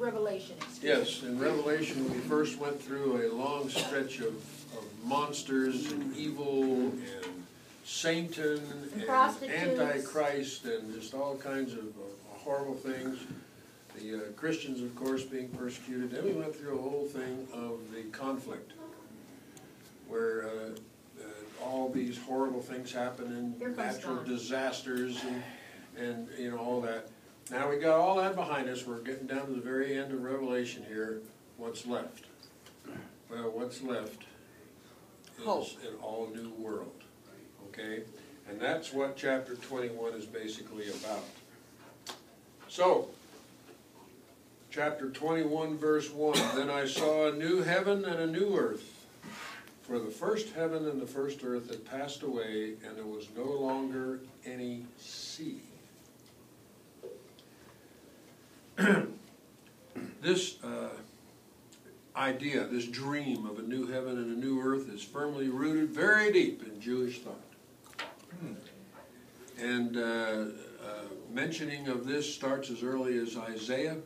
Revelation. Yes, in Revelation we first went through a long stretch of monsters and evil and Satan and Antichrist and just all kinds of horrible things. The Christians, of course, being persecuted. Then we went through a whole thing of the conflict, where all these horrible things happen and natural disasters and you know, all that. Now we got all that behind us. We're getting down to the very end of Revelation here. What's left? Well, what's left is an all-new world. Okay? And that's what chapter 21 is basically about. So, chapter 21, verse 1, Then I saw a new heaven and a new earth, for the first heaven and the first earth had passed away, and there was no longer any sea. This idea, this dream of a new heaven and a new earth is firmly rooted very deep in Jewish thought. And mentioning of this starts as early as Isaiah,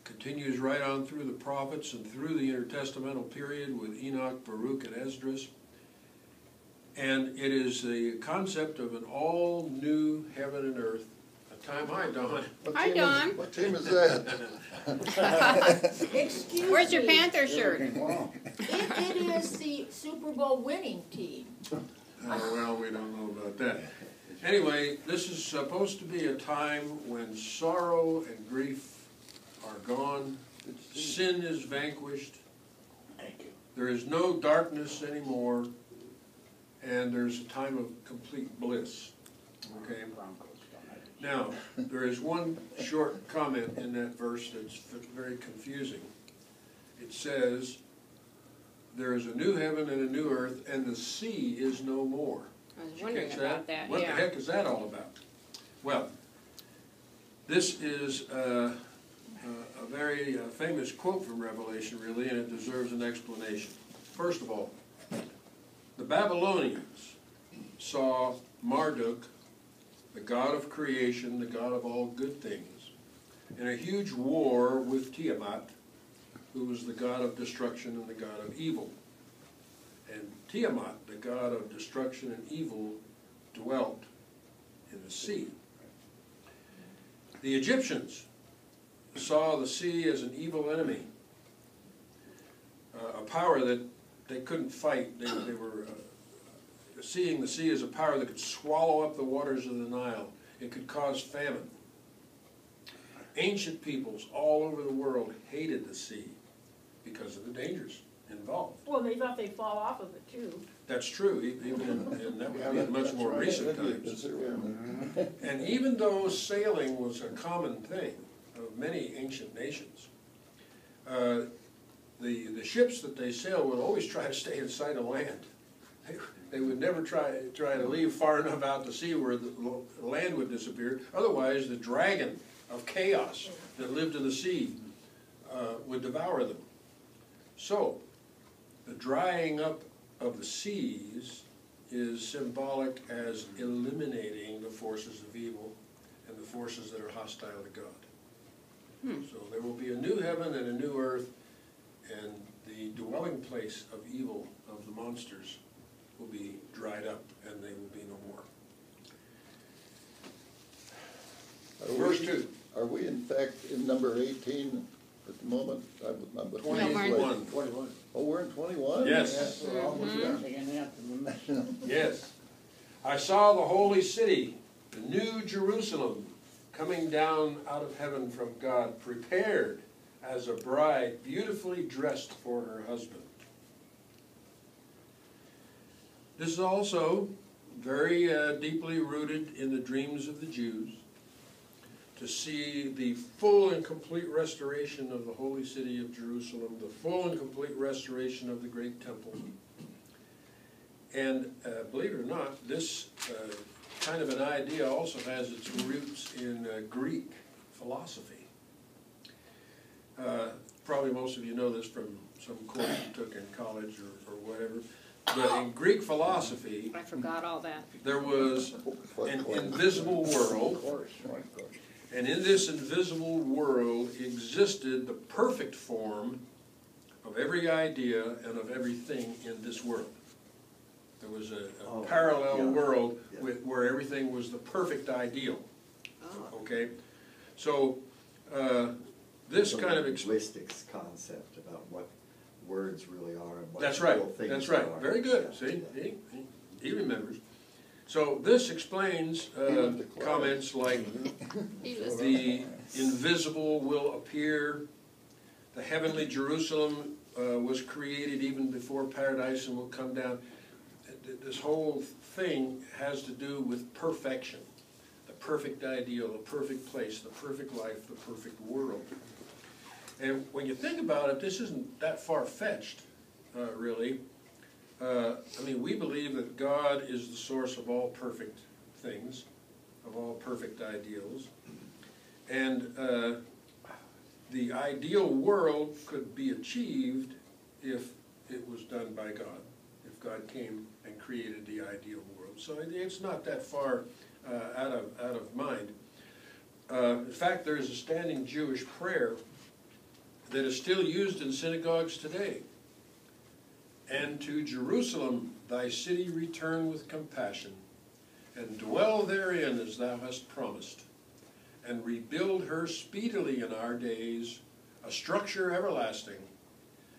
continues right on through the prophets and through the intertestamental period with Enoch, Baruch, and Esdras. And it is the concept of an all-new heaven and earth. Hi, Don. Hi, Don. What team is that? Excuse me. Where's your Panther shirt? It is the Super Bowl winning team. Well, we don't know about that. Anyway, this is supposed to be a time when sorrow and grief are gone. Sin is vanquished. There is no darkness anymore. And there's a time of complete bliss. Okay? Now, there is one short comment in that verse that's very confusing. It says, there is a new heaven and a new earth, and the sea is no more. I was wondering about that. What the heck is that all about? Well, this is a very famous quote from Revelation, really, and it deserves an explanation. First of all, the Babylonians saw Marduk, the god of creation, the god of all good things, in a huge war with Tiamat, who was the god of destruction and the god of evil. And Tiamat, the god of destruction and evil, dwelt in the sea. The Egyptians saw the sea as an evil enemy, a power that they couldn't fight. They were seeing the sea as a power that could swallow up the waters of the Nile. It could cause famine. Ancient peoples all over the world hated the sea because of the dangers involved. Well, they thought they'd fall off of it, too. That's true, even and that would be in much more recent times. And even though sailing was a common thing of many ancient nations, the ships that they sailed would always try to stay in sight of land. They would never try to leave far enough out to sea where the land would disappear. Otherwise, the dragon of chaos that lived in the sea would devour them. So, the drying up of the seas is symbolic as eliminating the forces of evil and the forces that are hostile to God. So there will be a new heaven and a new earth, and the dwelling place of evil, of the monsters, will be dried up, and they will be no more. Verse 2. Are we in fact in number 18 at the moment? 21. Oh, we're in 21? Yes. We're almost there. Yes. I saw the holy city, the new Jerusalem, coming down out of heaven from God, prepared as a bride, beautifully dressed for her husband. This is also very deeply rooted in the dreams of the Jews, to see the full and complete restoration of the holy city of Jerusalem, the full and complete restoration of the great temple. And believe it or not, this kind of an idea also has its roots in Greek philosophy. Probably most of you know this from some course you took in college or whatever. But in Greek philosophy, I forgot all that. there was an invisible world, And in this invisible world existed the perfect form of every idea and of everything in this world. There was a parallel world where everything was the perfect ideal. Okay? So, this kind of... linguistics concept about what words really are and what That's real right, things that's right. are. Very good. Yeah. See, he remembers. So this explains comments like the invisible will appear, the heavenly Jerusalem was created even before paradise and will come down. This whole thing has to do with perfection, the perfect ideal, the perfect place, the perfect life, the perfect world. And when you think about it, this isn't that far-fetched, really. I mean, we believe that God is the source of all perfect things, of all perfect ideals. And the ideal world could be achieved if it was done by God, if God came and created the ideal world. So it's not that far out of mind. In fact, there is a standing Jewish prayer that is still used in synagogues today. And to Jerusalem, thy city return with compassion, and dwell therein as thou hast promised, and rebuild her speedily in our days, a structure everlasting,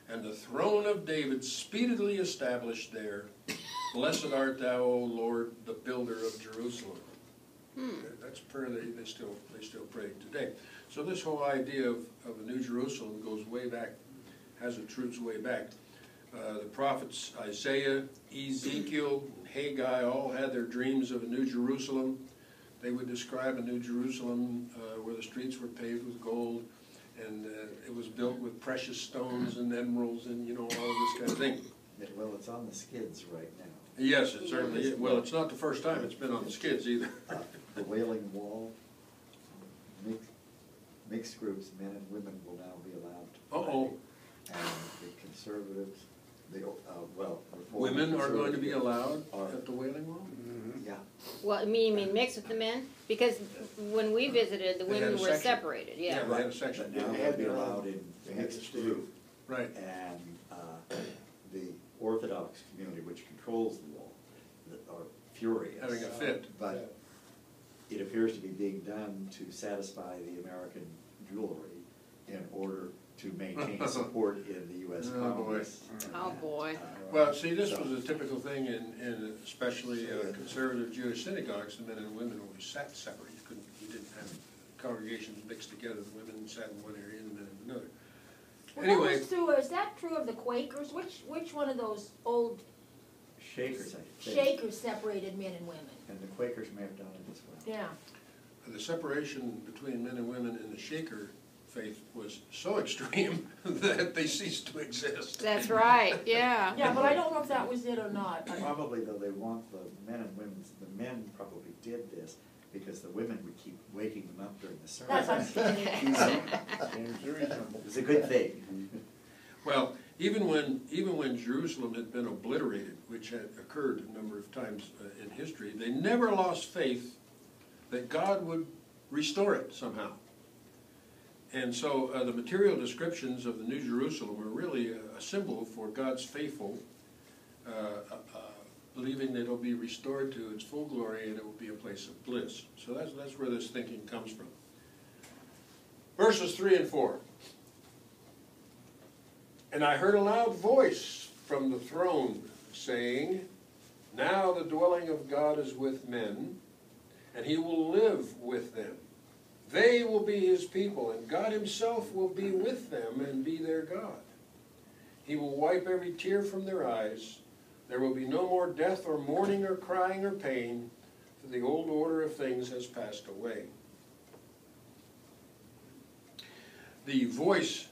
and the throne of David speedily established there. Blessed art thou, O Lord, the builder of Jerusalem. That's a prayer they still pray today. So this whole idea of a New Jerusalem goes way back, has its roots way back. The prophets Isaiah, Ezekiel, Haggai all had their dreams of a New Jerusalem. They would describe a New Jerusalem where the streets were paved with gold, and it was built with precious stones and emeralds and, you know, all of this kind of thing. Well, it's on the skids right now. Yes, it certainly is. Well, it's not the first time it's been on the skids either. The Wailing Wall, mixed groups, men and women, will now be allowed to Uh-oh. play. And the conservatives, Women are going to be allowed at the Wailing Wall? Yeah. Well, you mean mixed with the men? Because when we visited, the They had women a were section. separated, Yeah, yeah. they had a section. But now they'll be allowed in mixed group. Right. And the Orthodox community, which controls the wall, are furious. Having a fit. But it appears to be being done to satisfy the American jewelry in order to maintain support in the U.S. Oh, boy. Congress. Oh, boy. Well, see, this was a typical thing in especially conservative Jewish synagogues. The men and women always sat separate. You didn't have congregations mixed together. The women sat in one area and the men in another. Well, Anyway, that was true. Is that true of the Quakers? Which one of those old Shakers, I think. Shakers separated men and women? And the Quakers may have done it as well. Yeah. the separation between men and women in the Shaker faith was so extreme that they ceased to exist. That's right, yeah. Yeah, but I don't know if that was it or not. Probably, though, they want the men and women, the men probably did this because the women would keep waking them up during the sermon. That's understandable. It was a good thing. Well, even when Jerusalem had been obliterated, which had occurred a number of times in history, they never lost faith that God would restore it somehow. And so the material descriptions of the New Jerusalem are really a symbol for God's faithful, believing that it will be restored to its full glory and it will be a place of bliss. So that's where this thinking comes from. Verses 3 and 4. And I heard a loud voice from the throne saying, now the dwelling of God is with men, and he will live with them. They will be his people, and God himself will be with them and be their God. He will wipe every tear from their eyes. There will be no more death or mourning or crying or pain, for the old order of things has passed away. The voice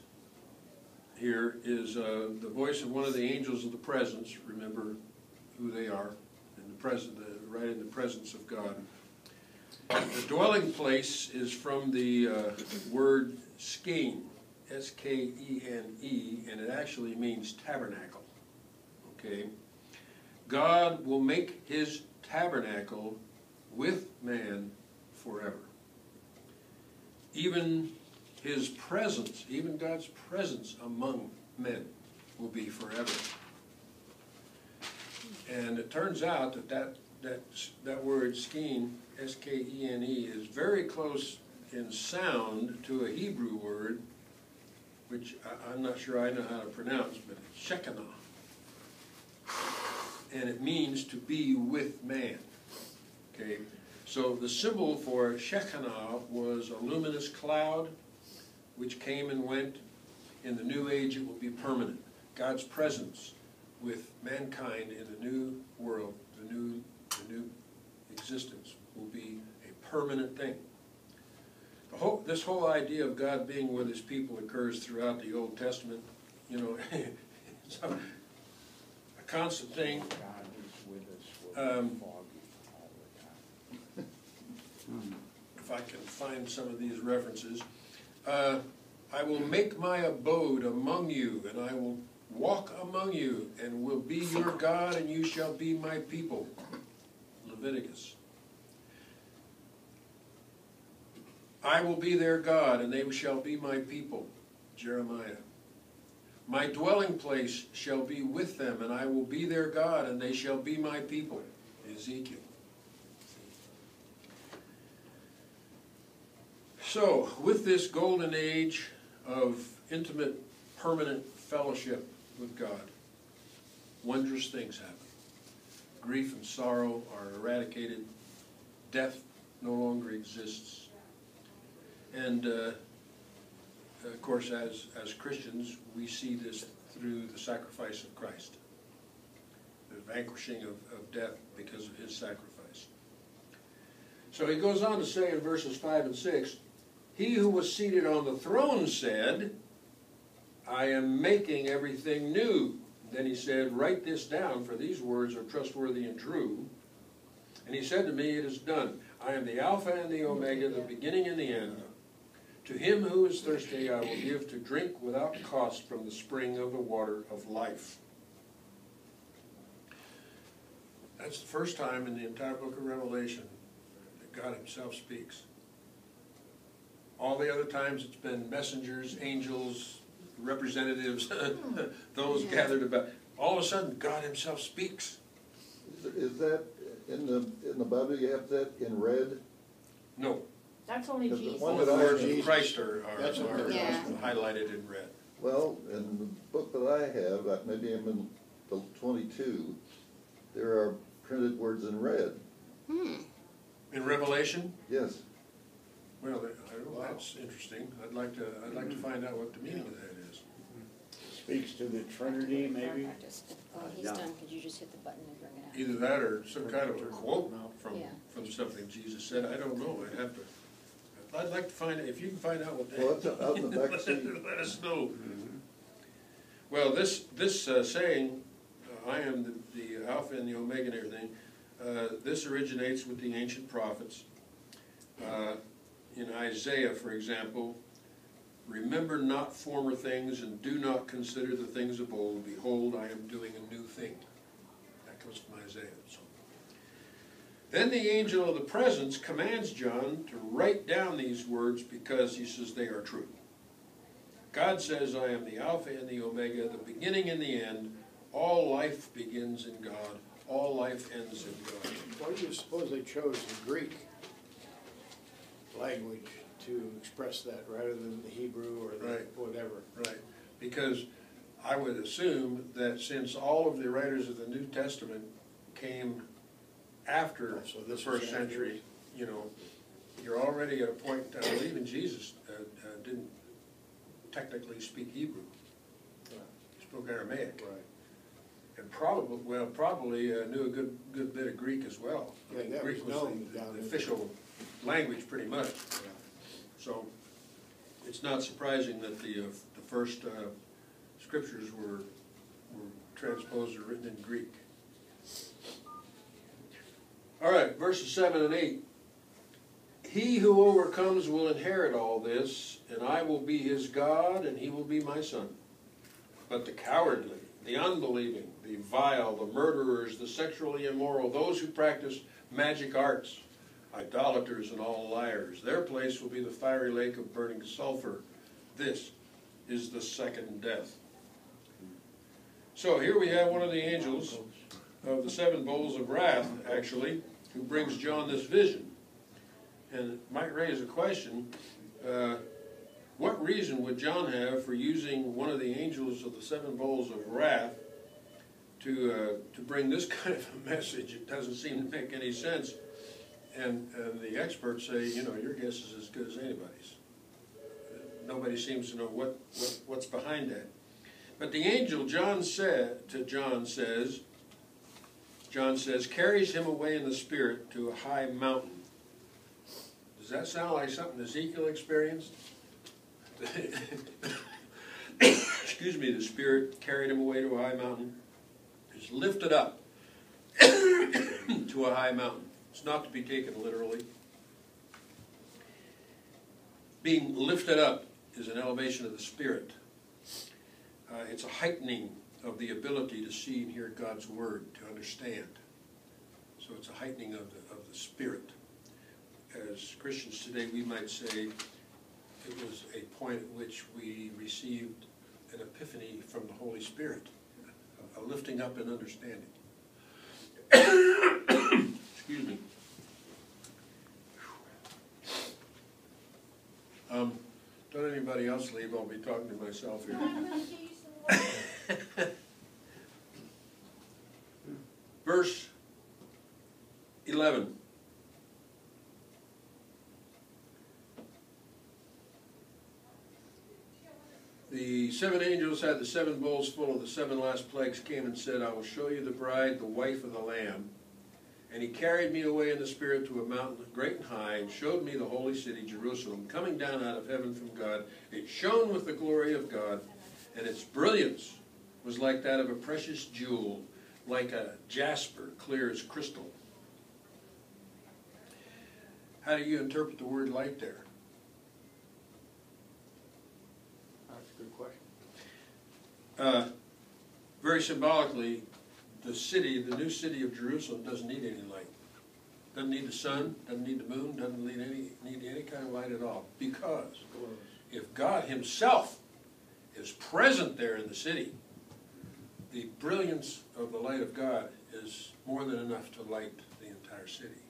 here is the voice of one of the angels of the presence. Remember who they are, right in the presence of God. The dwelling place is from the word skene, S-K-E-N-E, and it actually means tabernacle. Okay? God will make his tabernacle with man forever. Even his presence, even God's presence among men will be forever. And it turns out that word skene, S-K-E-N-E, is very close in sound to a Hebrew word, which I'm not sure I know how to pronounce, but it's Shekinah. And it means to be with man. Okay, so the symbol for Shekinah was a luminous cloud which came and went. In the new age it will be permanent. God's presence with mankind in the new world, the new existence, will be a permanent thing. This whole idea of God being with his people occurs throughout the Old Testament. You know, it's a constant thing. God is with us when it's foggy all the time. If I can find some of these references. I will make my abode among you, and I will walk among you, and will be your God, and you shall be my people. Leviticus. I will be their God, and they shall be my people. Jeremiah. My dwelling place shall be with them, and I will be their God, and they shall be my people. Ezekiel. So, with this golden age of intimate, permanent fellowship with God, wondrous things happen. Grief and sorrow are eradicated. Death no longer exists. And, of course, as Christians, we see this through the sacrifice of Christ. The vanquishing of death because of his sacrifice. So he goes on to say in verses 5 and 6, he who was seated on the throne said, I am making everything new. Then he said, write this down, for these words are trustworthy and true. And he said to me, it is done. I am the Alpha and the Omega, the beginning and the end. To him who is thirsty I will give to drink without cost from the spring of the water of life. That's the first time in the entire book of Revelation that God himself speaks. All the other times it's been messengers, angels, representatives, those gathered about. All of a sudden, God himself speaks. Is that in the Bible? You have that in red. No, That's only Because the Jesus. one all the that I words of read- Christ are Yeah. highlighted in red. Well, in the book that I have, maybe I'm in the 22. There are printed words in red. In Revelation, Yes. well, that's interesting. I'd like to find out what the meaning of that is. Speaks to the Trinity, maybe? Oh, he's Yeah. done. Could you just hit the button and bring it out? Either that or some kind of a quote Yeah. from something Jesus said. I don't know. I'd like to find it. If you can find out what that Well, it's out in the back seat. let us know. Well, this saying, I am the Alpha and the Omega and everything, this originates with the ancient prophets. In Isaiah, for example, remember not former things and do not consider the things of old. Behold, I am doing a new thing. That comes from Isaiah. So. Then the angel of the presence commands John to write down these words because he says they are true. God says, I am the Alpha and the Omega, the beginning and the end. All life begins in God. All life ends in God. Why do you suppose they chose the Greek language to express that rather than the Hebrew or the Right. whatever? Right, because I would assume that since all of the writers of the New Testament came after So the this is first after. century, you know, you're already at a point, even Jesus didn't technically speak Hebrew. He spoke Aramaic. Right. And probably knew a good bit of Greek as well. Yeah, that Greek was was known the down in- official language, pretty much. Yeah. So it's not surprising that the first scriptures were transposed or written in Greek. All right, verses 7 and 8. He who overcomes will inherit all this, and I will be his God, and he will be my son. But the cowardly, the unbelieving, the vile, the murderers, the sexually immoral, those who practice magic arts, idolaters and all liars. Their place will be the fiery lake of burning sulfur. This is the second death. So here we have one of the angels of the 7 bowls of wrath, actually, who brings John this vision. And it might raise a question, what reason would John have for using one of the angels of the 7 bowls of wrath to bring this kind of a message? It doesn't seem to make any sense. And the experts say, you know, your guess is as good as anybody's. Nobody seems to know what's behind that. But the angel John says, carries him away in the spirit to a high mountain. Does that sound like something Ezekiel experienced? Excuse me, the spirit carried him away to a high mountain. He's lifted up to a high mountain. It's not to be taken literally. Being lifted up is an elevation of the spirit. It's a heightening of the ability to see and hear God's word, to understand. So it's a heightening of the spirit. As Christians today, we might say it was a point at which we received an epiphany from the Holy Spirit, a lifting up in understanding. Excuse me. Don't anybody else leave, I'll be talking to myself here. I'm gonna give you some water. Verse 11. The 7 angels had the 7 bowls full of the 7 last plagues, came and said, I will show you the bride, the wife of the Lamb. And he carried me away in the spirit to a mountain great and high, and showed me the holy city, Jerusalem, coming down out of heaven from God. It shone with the glory of God, and its brilliance was like that of a precious jewel, like a jasper, clear as crystal. How do you interpret the word light there? That's a good question. Very symbolically, the new city of Jerusalem doesn't need any light. Doesn't need the sun, doesn't need the moon, doesn't need any kind of light at all. Because if God himself is present there in the city, the brilliance of the light of God is more than enough to light the entire city.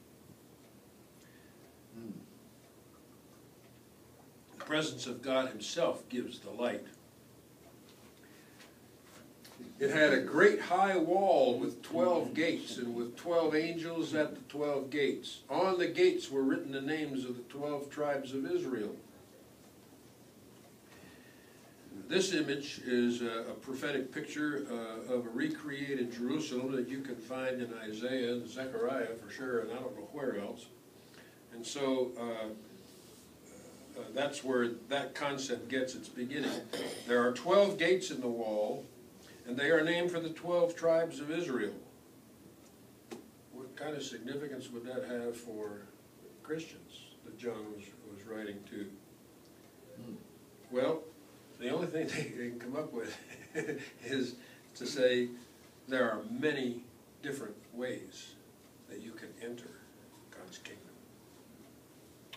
The presence of God himself gives the light. It had a great high wall with 12 gates, and with 12 angels at the 12 gates. On the gates were written the names of the 12 tribes of Israel. This image is a prophetic picture of a recreated Jerusalem that you can find in Isaiah and Zechariah for sure, and I don't know where else. And so that's where that concept gets its beginning. There are 12 gates in the wall, and they are named for the 12 tribes of Israel. What kind of significance would that have for Christians that John was writing to? Well, the only thing they can come up with is to say there are many different ways that you can enter God's kingdom.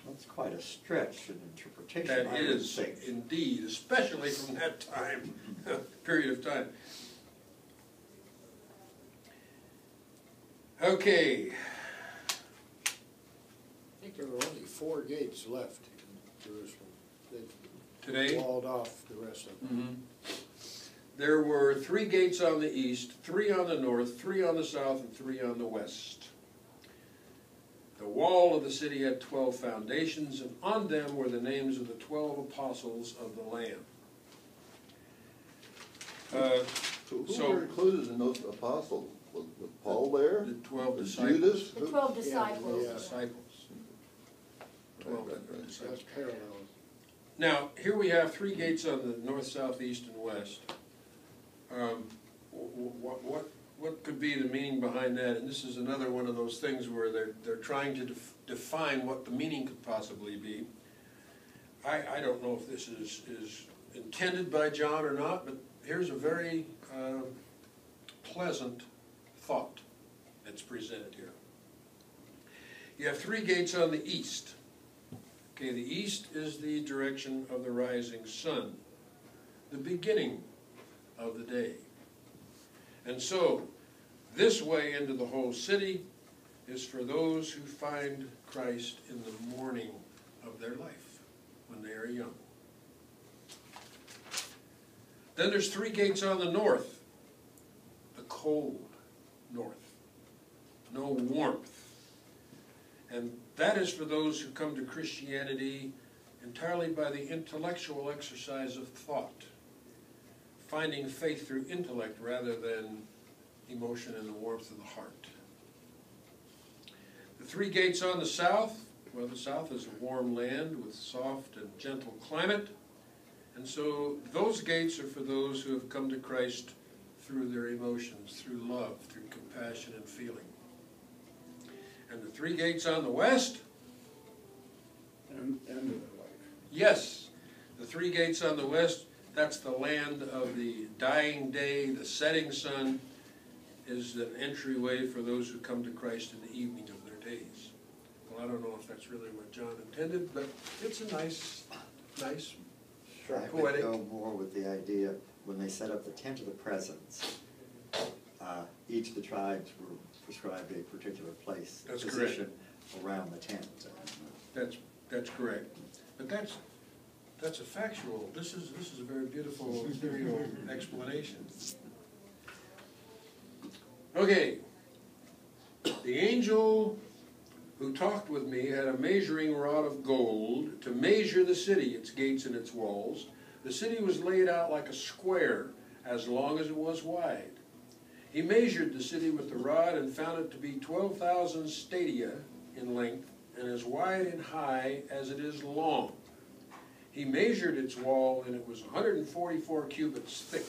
That's quite a stretch in interpretation. That I would is think. indeed, especially from that time, period of time. Okay. I think there were only 4 gates left in Jerusalem. Today? They walled off the rest of them. There were 3 gates on the east, 3 on the north, 3 on the south, and 3 on the west. The wall of the city had 12 foundations, and on them were the names of the 12 apostles of the Lamb. Who were included in those apostles? Was Paul there? The 12 Was disciples. Judas? The 12 disciples. Yeah. Disciples. 12 disciples. That's parallel. Now, here we have 3 gates on the north, south, east, and west. What could be the meaning behind that? And this is another one of those things where they're trying to define what the meaning could possibly be. I don't know if this is intended by John or not, but here's a very pleasant thought that's presented here. You have 3 gates on the east. Okay, the east is the direction of the rising sun, the beginning of the day. And so, this way into the whole city is for those who find Christ in the morning of their life, when they are young. Then there's 3 gates on the north, the cold north, no warmth. And that is for those who come to Christianity entirely by the intellectual exercise of thought, finding faith through intellect rather than emotion and the warmth of the heart. The 3 gates on the south, well, the south is a warm land with soft and gentle climate, and so those gates are for those who have come to Christ through their emotions, through love, through compassion and feeling. And the 3 gates on the west, End of their life. yes, the 3 gates on the west, that's the land of the dying day, the setting sun, is an entryway for those who come to Christ in the evening of their days. Well, I don't know if that's really what John intended, but it's a nice I would poetic. go more with the idea, when they set up the tent of the presence, each of the tribes were prescribed a particular place, That's position around the tent. That's correct. But that's a factual, this is a very beautiful ethereal explanation. Okay. The angel who talked with me had a measuring rod of gold to measure the city, its gates and its walls. The city was laid out like a square, as long as it was wide. He measured the city with the rod and found it to be 12,000 stadia in length and as wide and high as it is long. He measured its wall, and it was 144 cubits thick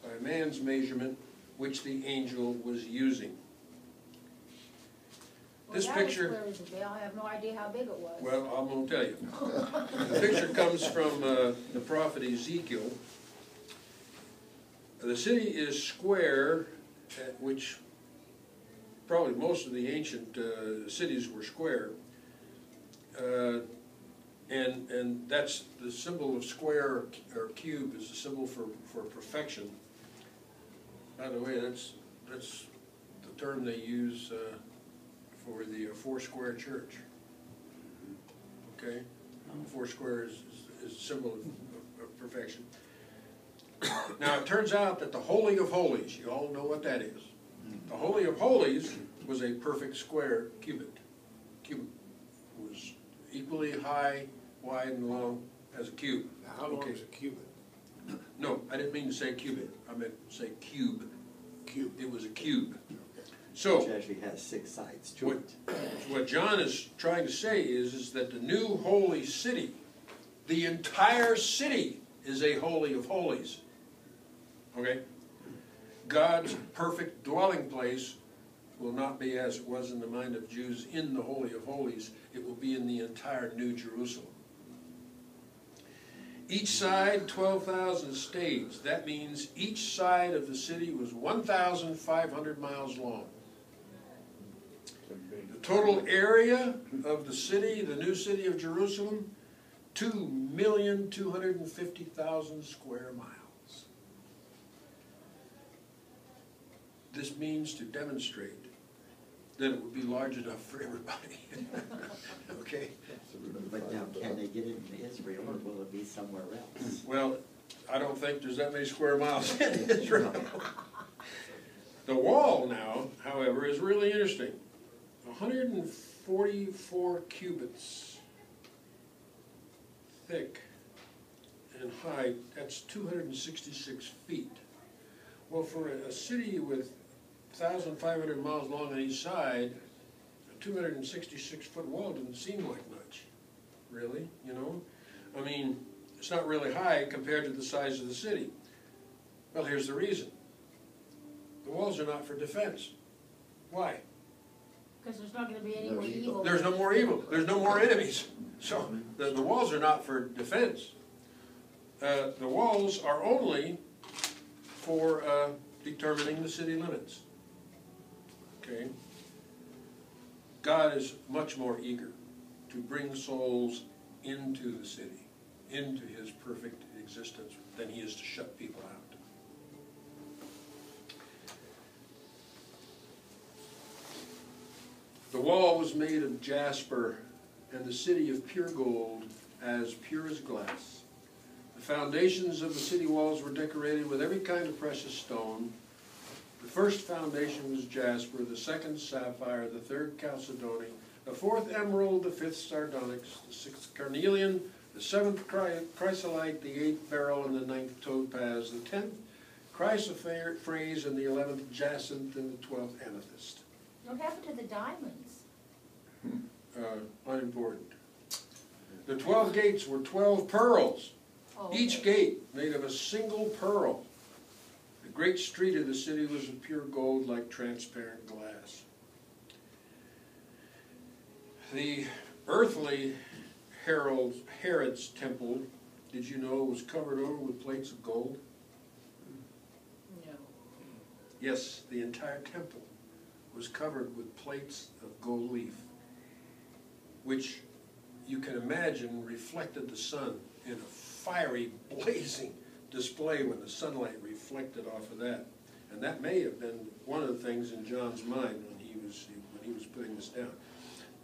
by man's measurement, which the angel was using. This picture, Well, that was clear as a bell. I have no idea how big it was. well, I'm going to tell you. The picture comes from the prophet Ezekiel. The city is square, which probably most of the ancient cities were square. And that's the symbol of square or cube is the symbol for perfection. By the way, that's the term they use for the Foursquare church. Okay? Foursquare is a symbol of perfection. Now it turns out that the Holy of Holies, you all know what that is. The Holy of Holies was a perfect square cubit. Cubit was equally high, wide, and long as a cube. Now, how long Okay. is a cubit? No, I didn't mean to say cubit. I meant to say cube. Cube. It was a cube. Okay. So, Which actually has 6 sides to what, it. what John is trying to say is that the new holy city, the entire city is a holy of holies. Okay? God's perfect dwelling place will not be as it was in the mind of Jews in the Holy of Holies. It will be in the entire New Jerusalem. Each side, 12,000 stades. That means each side of the city was 1,500 miles long. The total area of the city, the new city of Jerusalem, 2,250,000 square miles. This means to demonstrate that it would be large enough for everybody. Okay? But now, can they get into Israel, or will it be somewhere else? Well, I don't think there's that many square miles in Israel. The wall now, however, is really interesting. 144 cubits thick and height, that's 266 feet. Well, for a city with 1,500 miles long on each side, a 266-foot wall doesn't seem like much, really, you know? I mean, it's not really high compared to the size of the city. Well, here's the reason. The walls are not for defense. Why? Because there's not gonna be any more evil. There's no more evil. There's no more enemies. So the walls are not for defense. The walls are only for determining the city limits. Okay? God is much more eager to bring souls into the city, into his perfect existence, than he is to shut people out. The wall was made of jasper, and the city of pure gold, as pure as glass. The foundations of the city walls were decorated with every kind of precious stone. The first foundation was jasper, the second sapphire, the third chalcedony, the fourth emerald, the fifth sardonyx, the sixth carnelian, the seventh chrysolite, the eighth beryl, and the ninth topaz, the 10th chrysoprase, and the 11th jacinth, and the 12th amethyst. What happened to the diamonds? Unimportant. The 12 gates were 12 pearls, Oh, each okay. gate made of a single pearl. The great street of the city was of pure gold like transparent glass. The earthly Herod's temple, did you know, was covered over with plates of gold? No. Yes, the entire temple was covered with plates of gold leaf, which you can imagine reflected the sun in a fiery, blazing display when the sunlight reflected off of that. And that may have been one of the things in John's mind when he was putting this down.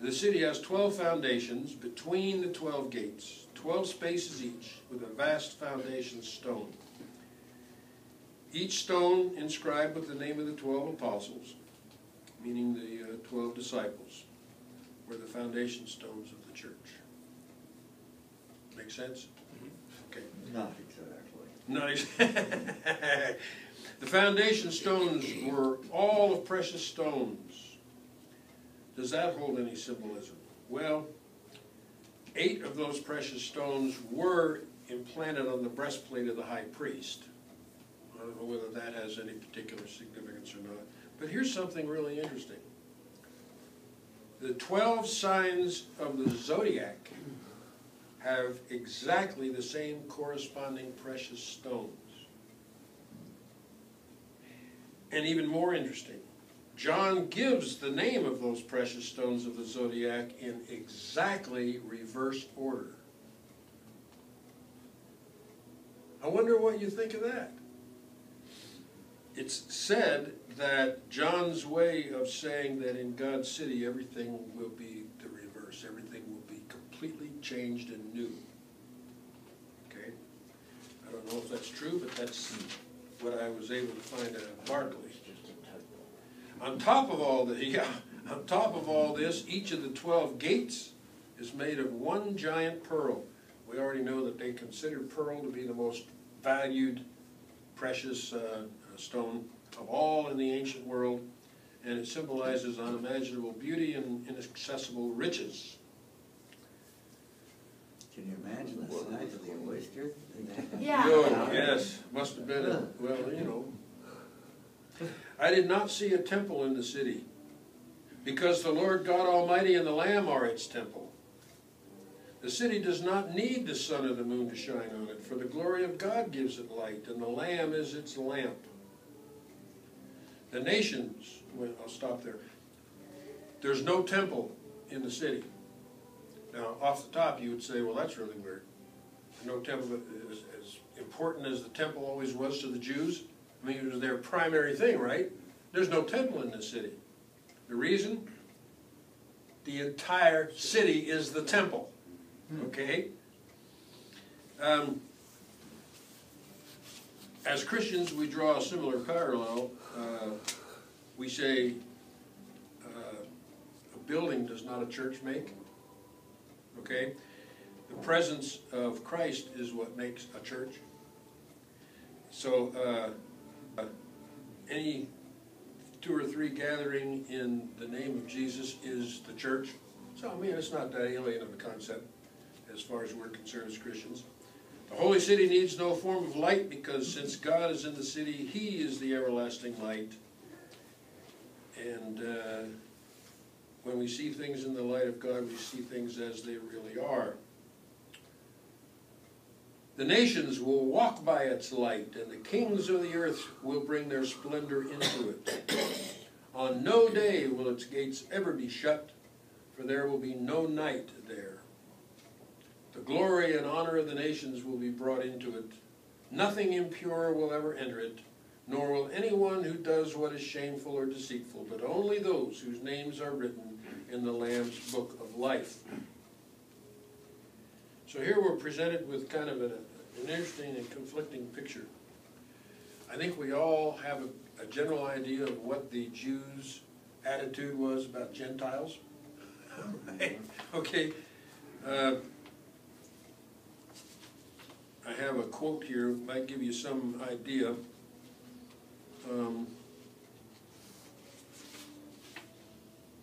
The city has 12 foundations between the 12 gates, 12 spaces each, with a vast foundation stone. Each stone inscribed with the name of the 12 apostles, meaning the 12 disciples, were the foundation stones of the church. Make sense? Okay. Not exactly. Nice. The foundation stones were all of precious stones. Does that hold any symbolism? Well, 8 of those precious stones were implanted on the breastplate of the high priest. I don't know whether that has any particular significance or not. But here's something really interesting. The 12 signs of the zodiac have exactly the same corresponding precious stones. And even more interesting, John gives the name of those precious stones of the zodiac in exactly reverse order. I wonder what you think of that. It's said that John's way of saying that in God's city everything will be the reverse. Everything will be completely changed and new. Okay? I don't know if that's true, but that's what I was able to find out of Barclay. On top of all this, each of the 12 gates is made of one giant pearl. We already know that they consider pearl to be the most valued, precious stone of all in the ancient world, and it symbolizes unimaginable beauty and inaccessible riches. Can you imagine the size of the oyster? Yeah. Oh, yes, must have been, well, you know. I did not see a temple in the city, because the Lord God Almighty and the Lamb are its temple. The city does not need the sun or the moon to shine on it, for the glory of God gives it light, and the Lamb is its lamp. The nations, well, I'll stop there. There's no temple in the city. Now, off the top, you would say, well, that's really weird. No temple, but as important as the temple always was to the Jews, I mean, it was their primary thing, right? There's no temple in this city. The reason? The entire city is the temple. Okay? As Christians, we draw a similar parallel. We say a building does not a church make. Okay? The presence of Christ is what makes a church. So any 2 or 3 gathering in the name of Jesus is the church. So I mean, it's not that alien of a concept as far as we're concerned as Christians. The holy city needs no form of light, because since God is in the city, He is the everlasting light. And when we see things in the light of God, we see things as they really are. The nations will walk by its light, and the kings of the earth will bring their splendor into it. On no day will its gates ever be shut, for there will be no night there. The glory and honor of the nations will be brought into it. Nothing impure will ever enter it, nor will anyone who does what is shameful or deceitful, but only those whose names are written in the Lamb's book of life. So here we're presented with kind of an interesting and conflicting picture. I think we all have a general idea of what the Jews' attitude was about Gentiles. Right? Okay. I have a quote here, might give you some idea.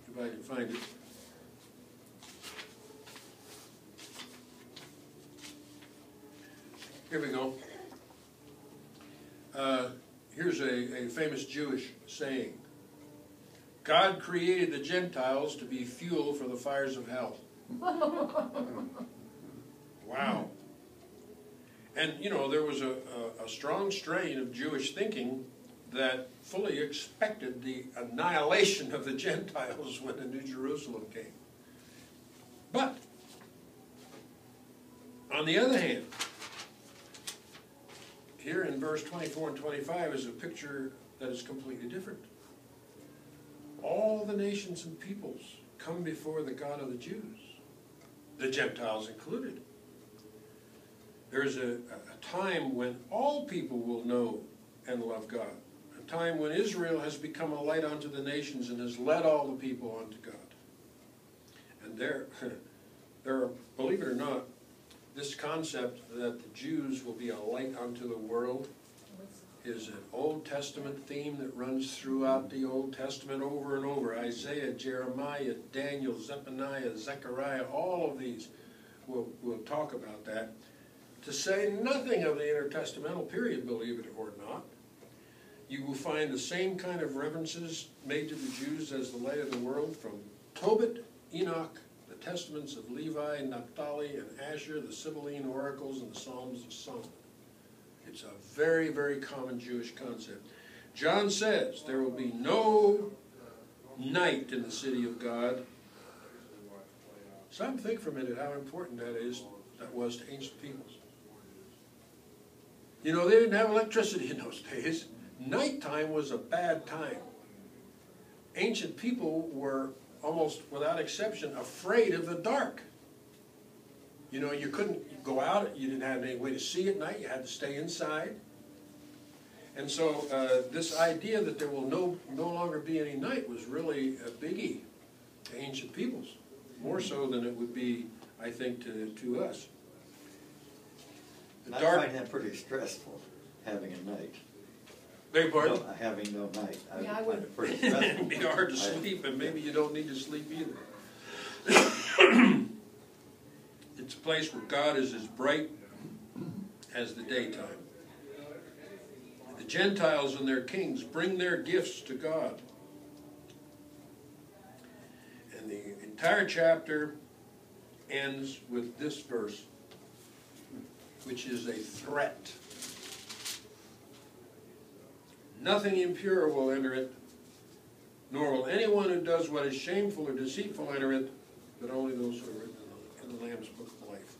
If I can find it. Here we go. Here's a famous Jewish saying. God created the Gentiles to be fuel for the fires of hell. Wow. And, you know, there was a strong strain of Jewish thinking that fully expected the annihilation of the Gentiles when the New Jerusalem came. But, on the other hand, here in verse 24 and 25 is a picture that is completely different. All the nations and peoples come before the God of the Jews, the Gentiles included. There's a time when all people will know and love God. A time when Israel has become a light unto the nations and has led all the people unto God. And there are, believe it or not, this concept that the Jews will be a light unto the world is an Old Testament theme that runs throughout the Old Testament over and over. Isaiah, Jeremiah, Daniel, Zephaniah, Zechariah, all of these will talk about that. To say nothing of the intertestamental period, believe it or not, you will find the same kind of reverences made to the Jews as the light of the world from Tobit, Enoch, the testaments of Levi, Naphtali, and Asher, the Sibylline oracles, and the Psalms of Solomon. It's a very, very common Jewish concept. John says there will be no night in the city of God. Some think for a minute how important that was to ancient peoples. You know, they didn't have electricity in those days. Nighttime was a bad time. Ancient people were almost without exception afraid of the dark. You know, you couldn't go out, you didn't have any way to see at night, you had to stay inside. And so this idea that there will no longer be any night was really a biggie to ancient peoples, more so than it would be, I think, to us. I find that pretty stressful, having a night. Beg your pardon? No, having no night. Yeah, I find would. it pretty stressful. It'd be hard to sleep, and maybe you don't need to sleep either. It's a place where God is as bright as the daytime. The Gentiles and their kings bring their gifts to God. And the entire chapter ends with this verse, which is a threat. Nothing impure will enter it, nor will anyone who does what is shameful or deceitful enter it, but only those who are written in the Lamb's book of life.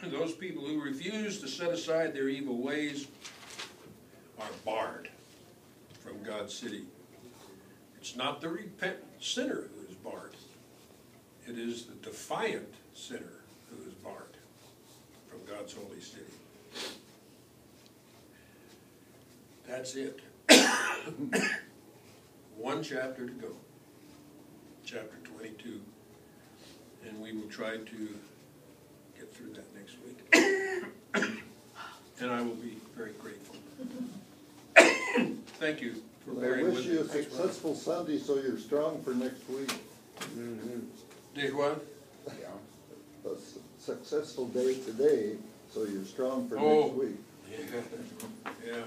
Those people who refuse to set aside their evil ways are barred from God's city. It's not the repentant sinner who is barred. It is the defiant sinner who is barred from God's holy city. That's it. One chapter to go. Chapter 22. And we will try to get through that next week. And I will be very grateful. Thank you for I bearing with wish me. you a successful Sunday so you're strong for next week. Did what? A successful day today so you're strong for Oh. next week. Yeah.